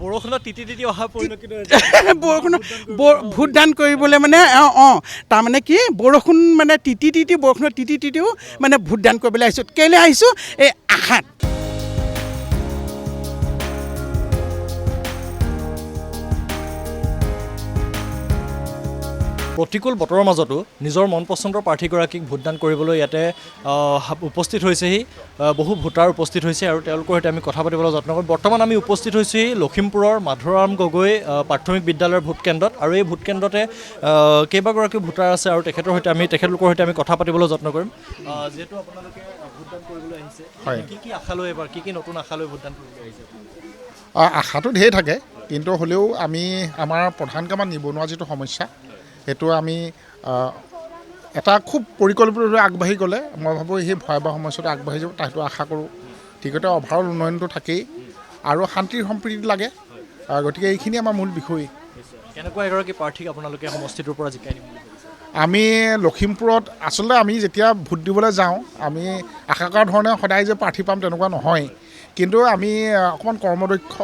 বৰষুণত তিতি তিতি অহা পৰিলক্ষিত বৰষুণত ভোটদান কৰিবলৈ মানে তাৰমানে কি বৰষুণ মানে তিতি তিতি বৰষুণত তিতি তিতিও মানে ভোটদান কৰিবলৈ আহিছোঁ। কেলৈ আহিছোঁ? এই আশাত। প্ৰতিকূল বতৰৰ মাজতো নিজৰ মন পচন্দৰ প্ৰাৰ্থীগৰাকীক ভোটদান কৰিবলৈ ইয়াতে উপস্থিত হৈছেহি বহু ভোটাৰ উপস্থিত হৈছে আৰু তেওঁলোকৰ সৈতে আমি কথা পাতিবলৈ যত্ন কৰিম। বৰ্তমান আমি উপস্থিত হৈছোহি লখিমপুৰৰ মাধুৰাম গগৈ প্ৰাথমিক বিদ্যালয়ৰ ভোটকেন্দ্ৰত আৰু এই ভোটকেন্দ্ৰতে কেইবাগৰাকীও ভোটাৰ আছে আৰু তেখেতলোকৰ সৈতে আমি কথা পাতিবলৈ যত্ন কৰিম। যিহেতু আপোনালোকে ভোটদান কৰিবলৈ আহিছে, কি আশা লৈ এবাৰ কি নতুন আশা লৈ ভোটদান কৰিবলৈ আহিছে? আশাটো ঢেৰ থাকে, কিন্তু হ'লেও আমি আমাৰ প্ৰধানকৈ আমাৰ নিবনুৱা যিটো সমস্যা সেইটো আমি এটা খুব পৰিকল্পিতভাৱে আগবাঢ়ি গ'লে মই ভাবোঁ সেই ভয়াৱহ সমস্যাটো আগবাঢ়ি যাব, সেইটো আশা কৰোঁ। ঠিকতে অভাৰঅল উন্নয়নটো থাকেই আৰু শান্তিৰ সম্প্ৰীতি লাগে, গতিকে এইখিনি আমাৰ মূল বিষয়। কেনেকুৱা এগৰাকী প্ৰাৰ্থীক আপোনালোকে সমষ্টিটোৰ পৰা জিকাই দিম বুলি ভাবিছে? আমি লখিমপুৰত আচলতে আমি যেতিয়া ভোট দিবলৈ যাওঁ আমি আশা কৰা ধৰণে সদায় যে প্ৰাৰ্থী পাম তেনেকুৱা নহয়, কিন্তু আমি অকণমান কৰ্মদক্ষ,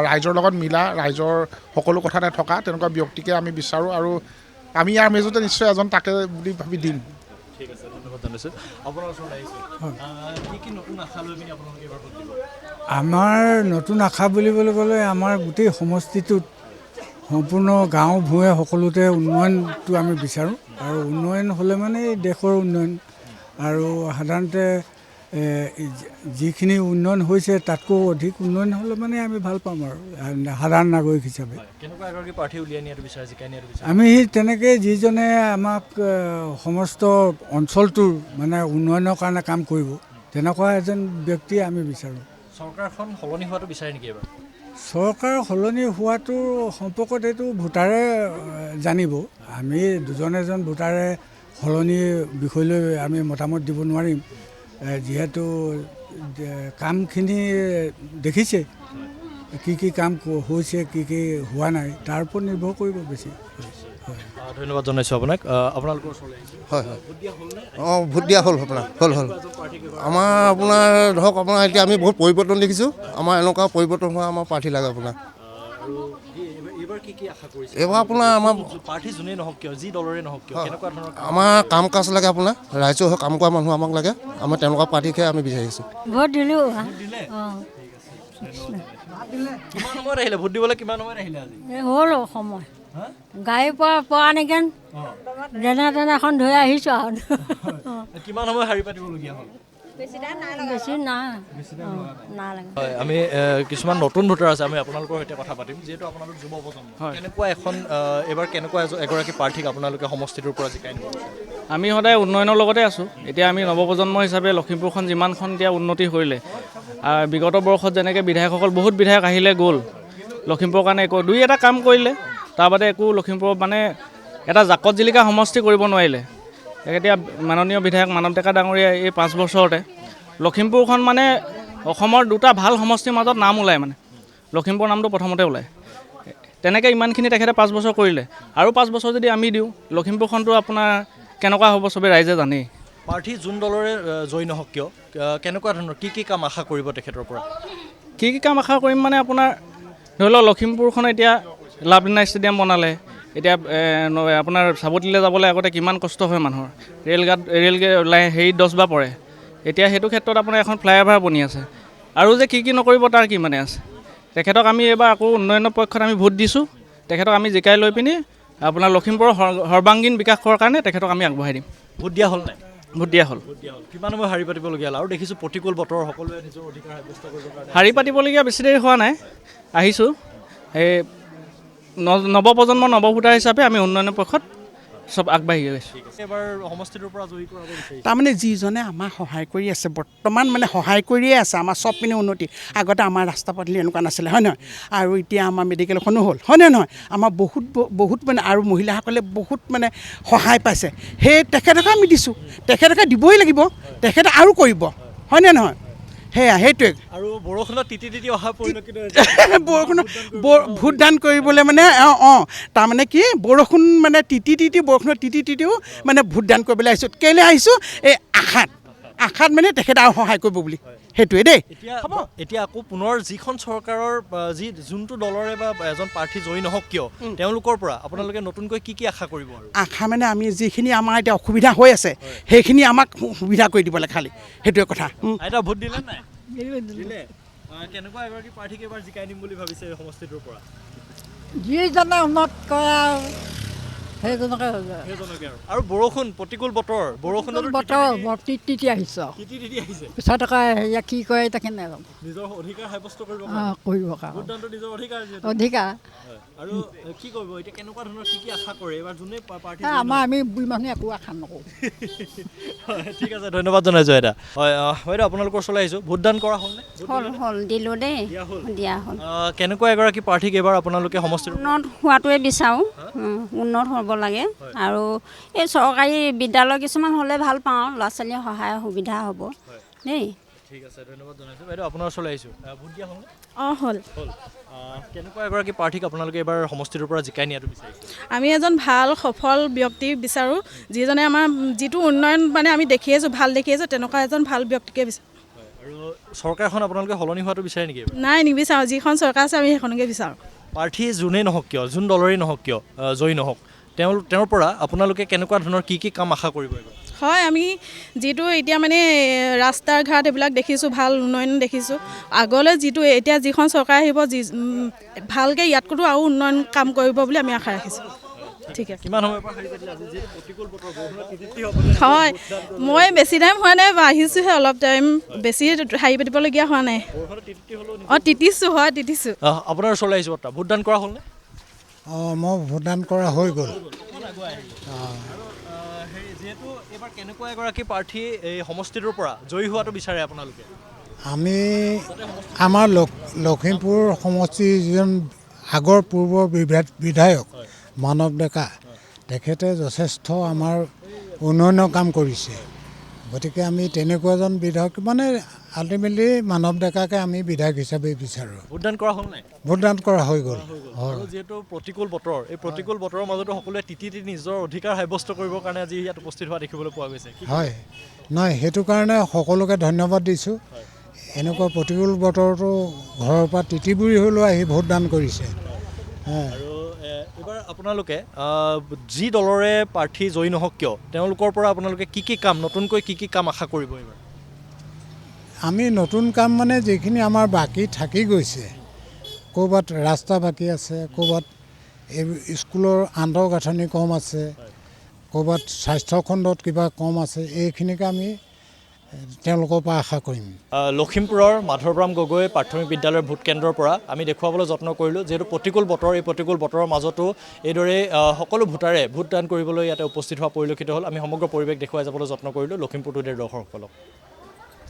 ৰাইজৰ লগত মিলা, ৰাইজৰ সকলো কথাতে থকা তেনেকুৱা ব্যক্তিকে আমি বিচাৰোঁ আৰু আমি ইয়াৰ মাজতে নিশ্চয় এজন তাকে বুলি ভাবি দিম। ঠিক আছে, ধন্যবাদ জনাইছোঁ। আপোনাৰ ওচৰলৈ আহিছোঁ, কি নতুন আশা লৈ পিনি আপোনালোকে এবাৰ ভোট দিব? আমাৰ নতুন আশা বুলিবলৈ গ'লে আমাৰ গোটেই সমষ্টিটোত সম্পূৰ্ণ গাঁও ভূঞে সকলোতে উন্নয়নটো আমি বিচাৰোঁ আৰু উন্নয়ন হ'লে মানে দেশৰ উন্নয়ন আৰু সাধাৰণতে যিখিনি উন্নয়ন হৈছে তাতকৈ অধিক উন্নয়ন হ'লে মানে আমি ভাল পাম আৰু সাধাৰণ নাগৰিক হিচাপে। কেনেকুৱা এগৰাকী প্ৰাৰ্থী উলিয়াই নিয়াটো বিচাৰে, জিকাই নিয়াটো বিচাৰে? আমি তেনেকৈ যিজনে আমাক সমস্ত অঞ্চলটোৰ মানে উন্নয়নৰ কাৰণে কাম কৰিব তেনেকুৱা এজন ব্যক্তি আমি বিচাৰোঁ। চৰকাৰখন সলনি হোৱাটো বিচাৰে নেকি এবাৰ? চৰকাৰ সলনি হোৱাটো সম্পৰ্কত এইটো ভোটাৰে জানিব। আমি দুজন এজন ভোটাৰে সলনি বিষয়লৈ আমি মতামত দিব নোৱাৰিম, যিহেতু কামখিনি দেখিছে কি কাম হৈছে কি হোৱা নাই তাৰ ওপৰত নিৰ্ভৰ কৰিব বেছি। ধন্যবাদ জনাইছোঁ আপোনাক। আপোনালোকৰ ওচৰলৈ আহিছোঁ। হয় হয়, ভোট দিয়া হ'ল আপোনাৰ হ'ল আমাৰ আপোনাৰ ধৰক আপোনাৰ এতিয়া আমি বহুত পৰিৱৰ্তন দেখিছোঁ, আমাৰ এনেকুৱা পৰিৱৰ্তন হোৱা আমাৰ প্ৰাৰ্থী লাগে আপোনাৰ। এইবাৰ আপোনাৰ আমাৰ প্ৰাৰ্থী যোনেই নহওক কিয়, যি দলৰে নহওক কিয়, কেনেকুৱা ধৰণৰ আমাৰ কাম কাজ লাগে আপোনাৰ, ৰাইজৰ হৈ কাম কৰা মানুহ আমাক লাগে, আমাৰ তেনেকুৱা প্ৰাৰ্থীকে আমি বিচাৰিছোঁ। ভোট দিলোঁ। কিমান সময়ত আহিলে ভোট দিবলৈ? কিমান সময়ত আহিলে আজি? হ'ল সময়, গাড়ীৰ পৰা নেকি যেনে তেনে এখন ধৰি আহিছোঁ আৰু। কিমান সময় শাৰী পাতিবলগীয়া হ'ল? বেছি নাই লাগে। হয়, আমি কিছুমান নতুন ভোটাৰ আছে, আমি আপোনালোকৰ সৈতে কথা পাতিম। যিহেতু আপোনালোক যুৱ প্ৰজন্ম, কেনেকুৱা এইবাৰ কেনেকুৱা এগৰাকী প্ৰাৰ্থীক আপোনালোকে সমষ্টিটোৰ পৰা জিকাই নিব বিচাৰে? আমি সদায় উন্নয়নৰ লগতে আছোঁ। এতিয়া আমি নৱপ্ৰজন্ম হিচাপে লখিমপুৰখন যিমানখন এতিয়া উন্নতি কৰিলে, বিগত বৰ্ষত যেনেকৈ বিধায়কসকল বহুত বিধায়ক আহিলে গ'ল, লখিমপুৰৰ কাৰণে দুই এটা কাম কৰিলে, তাৰ বাদে একো লখিমপুৰত মানে এটা জাকত জিলিকা সমষ্টি কৰিব নোৱাৰিলে। এতিয়া মাননীয় বিধায়ক মানৱ ডেকা ডাঙৰীয়া এই 5 বছৰতে লখিমপুৰখন মানে অসমৰ দুটা ভাল সমষ্টিৰ মাজত নাম ওলায়, মানে লখিমপুৰ নামটো প্ৰথমতে ওলায়। তেনেকৈ ইমানখিনি তেখেতে 5 বছৰ কৰিলে, আৰু 5 বছৰ যদি আমি দিওঁ লখিমপুৰখনটো আপোনাৰ কেনেকুৱা হ'ব চবেই ৰাইজে জানেই। প্ৰাৰ্থী যোন দলৰে জয়ী নহওক কিয়, কেনেকুৱা ধৰণৰ কি কাম আশা কৰিব তেখেতৰ পৰা? কি কাম আশা কৰিম মানে আপোনাৰ ধৰি লওক লখিমপুৰখন এতিয়া লাভলীনা ষ্টেডিয়াম বনালে, এতিয়া আপোনাৰ চাবতিলৈ যাবলৈ আগতে কিমান কষ্ট হয় মানুহৰ, ৰেল হেৰি 10 বাৰ পৰে, এতিয়া সেইটো ক্ষেত্ৰত আপোনাৰ এখন ফ্লাইঅভাৰ বনি আছে, আৰু যে কি নকৰিব তাৰ কি মানে আছে। তেখেতক আমি এইবাৰ আকৌ উন্নয়নৰ পক্ষত আমি ভোট দিছোঁ, তেখেতক আমি জিকাই লৈ পিনি আপোনাৰ লখিমপুৰৰ সৰ্বাংগীন বিকাশ কৰাৰ কাৰণে তেখেতক আমি আগবঢ়াই দিম। ভোট দিয়া হ'ল নাই? ভোট দিয়া হ'ল। কিমান সময় শাৰী পাতিবলগীয়া হ'ল? আৰু দেখিছোঁ প্ৰতিকূল বতৰ, সকলোৱে নিজৰ অধিকাৰ সাব্যস্ত কৰিবৰ কাৰণে শাৰী পাতিবলগীয়া বেছি দেৰি হোৱা নাই, আহিছোঁ। এই নৱপ্ৰজন্মৰ নৱভোটাৰ হিচাপে আমি উন্নয়নৰ পক্ষত চব আগবাঢ়ি গৈছোঁ। এবাৰ সমষ্টিটোৰ পৰা জয়ী কৰাব বিচাৰিছোঁ। তাৰমানে যিজনে আমাক সহায় কৰি আছে, বৰ্তমান মানে সহায় কৰিয়ে আছে আমাৰ চব পিনে উন্নতি। আগতে আমাৰ ৰাস্তা পদূলি এনেকুৱা নাছিলে, হয় নহয়, আৰু এতিয়া আমাৰ মেডিকেলখনো হ'ল, হয় নে নহয়, আমাৰ বহুত মানে আৰু মহিলাসকলে বহুত মানে সহায় পাইছে, সেই তেখেতকে আমি দিছোঁ, তেখেতকে দিবই লাগিব, তেখেতে আৰু কৰিব, হয় নে নহয়, সেইটোৱে। আৰু বৰষুণত তিতি তিতি অহা পৰিলক্ষিত বৰষুণত ভোটদান কৰিবলৈ মানে তাৰমানে কি বৰষুণ মানে তিতি তিতি বৰষুণত তিতি তিতিও মানে ভোটদান কৰিবলৈ আহিছোঁ। কেলৈ আহিছোঁ? এই আশাত মানে তেখেতে আৰু সহায় কৰিব বুলি, সেইটোৱে দেই। এতিয়া আকৌ পুনৰ যিখন চৰকাৰৰ যোনটো দলৰে বা এজন প্ৰাৰ্থী জয়ী নহওক কিয় তেওঁলোকৰ পৰা আপোনালোকে নতুনকৈ কি আশা কৰিব আৰু আশা মানে আমি যিখিনি আমাৰ এতিয়া অসুবিধা হৈ আছে সেইখিনি আমাক সুবিধা কৰি দিব লাগে খালি, সেইটোৱে কথা। আইতা ভোট দিলে নাই? দিলে। কেনেকুৱা এগৰাকী প্ৰাৰ্থীক এবাৰ জিকাই নিম বুলি ভাবিছে এই সমষ্টিটোৰ পৰা? যিজনে উন্নত কৰে আৰু সেইজনকে হৈ যায়। সেইজনকে আৰু বৰষুণ প্ৰতিকূল বতৰ বৰষুণতো বতৰ তিতি আহিছে আৰু তিতি আহিছে পিছত আকৌ হেৰিয়া কি কৰে তাকে নাজানো নিজৰ অধিকাৰ সাব্যস্ত কৰিব কৰিব কাৰণে ভোটদানটো নিজৰ অধিকাৰ যিহেতু। অধিকাৰ আৰু কি কৰিব এতিয়া কেনেকুৱা ধৰণৰ কি আশা কৰে এইবাৰ যোনে প্ৰাৰ্থী আমি বুঢ়ী মানুহে একো আশা নকৰোঁ। ঠিক আছে ধন্যবাদ জনাইছোঁ এটা হয় বাইদেউ আপোনালোকৰ ওচৰলৈ আহিছোঁ ভোটদান কৰা হ'লনে? হ'ল দিলোঁ দেই, দিয়া হ'ল। কেনেকুৱা এগৰাকী প্ৰাৰ্থীক এইবাৰ আপোনালোকে সমষ্টিৰ উন্নত হোৱাটোৱে বিচাৰোঁ, উন্নত হ'ব লাগে আৰু এই চৰকাৰী বিদ্যালয় কিছুমান হ'লে ভাল পাওঁ, ল'ৰা ছোৱালীৰ সহায় সুবিধা হ'ব দেই। ঠিক আছে ধন্যবাদ জনাইছোঁ বাইদেউ আপোনাৰ ওচৰলৈ আহিছোঁ ভোট দিয়া হ'লনে? হ'ল। কেনেকুৱা এগৰাকী প্ৰাৰ্থীক আপোনালোকে এইবাৰ সমষ্টিটোৰ পৰা জিকাই নিয়াটো বিচাৰিছে? আমি এজন ভাল সফল ব্যক্তি বিচাৰোঁ যিজনে আমাৰ যিটো উন্নয়ন মানে আমি দেখি আছোঁ ভাল দেখি আছোঁ তেনেকুৱা এজন ভাল ব্যক্তিকে বিচাৰোঁ। আৰু চৰকাৰখন আপোনালোকে সলনি হোৱাটো বিচাৰে নেকি? নাই নিবিচাৰোঁ, যিখন চৰকাৰ আছে আমি সেইখনকে বিচাৰোঁ। প্ৰাৰ্থী যোনেই নহওক কিয় যোন দলৰেই নহওক কিয় জয়ী নহওক তেওঁৰ পৰা আপোনালোকে কেনেকুৱা ধৰণৰ কি কাম আশা কৰিব এইবাৰ? হয় আমি যিটো এতিয়া মানে ৰাস্তা ঘাট এইবিলাক দেখিছোঁ ভাল উন্নয়ন দেখিছোঁ, আগলৈ যিটো এতিয়া যিখন চৰকাৰ আহিব ভালকৈ ইয়াতকৈতো আৰু উন্নয়ন কাম কৰিব বুলি আমি আশা ৰাখিছোঁ। ঠিক আছে। কিমান সময়ৰ পৰা শাৰী পাতিলে আজি যিহেতু প্ৰতিকূল বতৰ বৰষুণত তিতি হ'ব? হয় মই বেছি টাইম হোৱা নাই আহিছোঁহে অলপ টাইম, বেছি শাৰী পাতিবলগীয়া হোৱা নাই। তিতিছোঁ হয় তিতিছোঁ। আপোনাৰ ওচৰলৈ আহিছোঁ বৰ্তা ভোটদান কৰা হ'লনে? মই ভোটদান কৰা হৈ গ'ল। যিহেতু এইবাৰ কেনেকুৱা এগৰাকী প্ৰাৰ্থী এই সমষ্টিটোৰ পৰা জয়ী হোৱাটো বিচাৰে আপোনালোকে? আমি আমাৰ লখিমপুৰ সমষ্টিৰ যিজন আগৰ পূৰ্বৰ বিধায়ক মানৱ ডেকা তেখেতে যথেষ্ট আমাৰ উন্নয়নৰ কাম কৰিছে, গতিকে আমি তেনেকুৱা এজন বিধায়ক মানে আল্টিমেটলি মানৱ ডেকাকে আমি বিধায়ক হিচাপে বিচাৰোঁ। ভোটদান কৰা হ'ল নাই? ভোটদান কৰা হৈ গ'ল। আৰু যিহেতু প্ৰতিকূল বতৰ এই প্ৰতিকূল বতৰৰ মাজতো সকলোৱে তিতি নিজৰ অধিকাৰ সাব্যস্ত কৰিবৰ কাৰণে আজি ইয়াত উপস্থিত হোৱা দেখিবলৈ পোৱা গৈছে। হয় নহয় সেইটো কাৰণে সকলোকে ধন্যবাদ দিছোঁ। এনেকুৱা প্ৰতিকূল বতৰতো ঘৰৰ পৰা তিতি বুৰি হ'লেও আহি ভোটদান কৰিছে। আৰু এইবাৰ আপোনালোকে যি দলৰে প্ৰাৰ্থী জয়ী নহওক কিয় তেওঁলোকৰ পৰা আপোনালোকে কি কাম নতুনকৈ কি কাম আশা কৰিব এইবাৰ? আমি নতুন কাম মানে যিখিনি আমাৰ বাকী থাকি গৈছে, ক'ৰবাত ৰাস্তা বাকী আছে, ক'ৰবাত এই স্কুলৰ আন্তঃগাঁথনি কম আছে, ক'ৰবাত স্বাস্থ্যখণ্ডত কিবা কম আছে, এইখিনিকে আমি তেওঁলোকৰ পৰা আশা কৰিম। লখিমপুৰৰ মাধৱৰাম গগৈ প্ৰাথমিক বিদ্যালয়ৰ ভোট কেন্দ্ৰৰ পৰা আমি দেখুৱাবলৈ যত্ন কৰিলোঁ যিহেতু প্ৰতিকূল বতৰ এই প্ৰতিকূল বতৰৰ মাজতো এইদৰে সকলো ভোটাৰে ভোটদান কৰিবলৈ ইয়াতে উপস্থিত হোৱা পৰিলক্ষিত হ'ল। আমি সমগ্ৰ পৰিৱেশ দেখুৱাই যাবলৈ যত্ন কৰিলোঁ লখিমপুৰ টুডেৰ দৰ্শকসকলক।